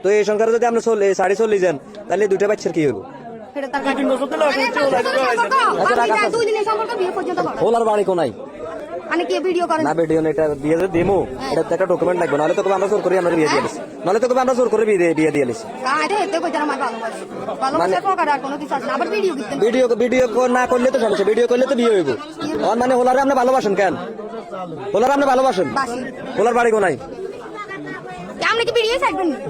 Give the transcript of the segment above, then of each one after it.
তো এই সংখ্যার যদি আমরা 40 যান তাহলে দুইটা বাচ্চার কি হইব? ওলার বাড়ি কোনায় মানে কি ভিডিও করেন না? ভিডিও এটা বিয়ে যে দেমো এটা একটা ডকুমেন্ট লাগবে, নাহলে তোকে আমরা জোর করে আমরা বিয়ে দিয়ে দিছি, নাহলে তোকে আমরা জোর করে বিয়ে দিয়ে দিছি। ভিডিও না করলে তো সমস্যা, ভিডিও করলে তো বিয়ে হইব। মানে হোলারে আপনি ভালোবাসেন কেন? হোলারে আপনি ভালোবাসেন? হোলার বাড়ি কোনায়?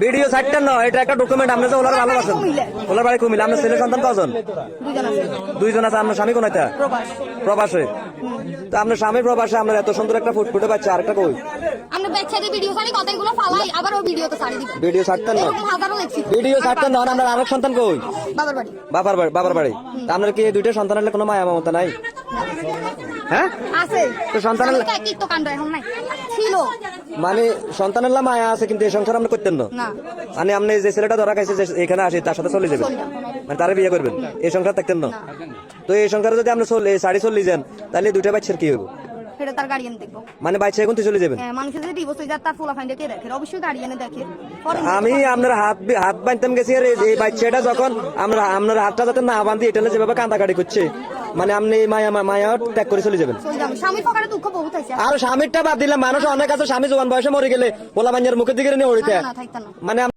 ভিডিও ছাড়তেন না, এটা একটা ডকুমেন্ট। আপনি যে ওলার ভালোবাসেন, ওলার বাড়ি কুমিল্লা। আপনার ছেলে সন্তান কজন? দুইজন আছে। আপনার স্বামী কোনায়? প্রবাসে। তো আপনার স্বামী প্রবাসে, আপনার এত সুন্দর একটা ফুটফুটে বাচ্চা, আরেকটা কই? ভিডিও ছাড়তেন না, ভিডিও ছাড়তেন না। আপনার আরেক সন্তান কই? বাবার বাড়ি। আপনার কি দুইটা সন্তান হলে কোনো মায়া মমতা নাই? হ্যাঁ আছে তো সন্তানের মানে সন্তানের মায়া আছে, কিন্তু এই সংসার আপনি করতেন না। মানে আপনি যে ছেলেটা ধরা খাইছে যে এখানে আসে তার সাথে চলে যাবেন, মানে তারা বিয়ে করবেন, এই সংসার থাকতেন না। তো এই সংসারে যদি আপনি 40 যান তাহলে দুইটা বাচ্চার কি হইব? মানে বাচ্চা এখন তো চলে যাবেন। আমি আপনার হাত বাঁধতাম গেছি, আর এই বাচ্চাটা যখন আমরা আপনার হাতটা যাতে না বাঁধি এটা যেভাবে কান্দাকাটি করছে, মানে আপনি মায়া ত্যাগ করে চলে যাবেন। আর স্বামীরটা বাদ দিলাম, মানুষ অনেক আছে স্বামী জোয়ান বয়সে মরে গেলে পোলা বাঞ্জার মুখের দিকে নিয়ে ওড়িতে, মানে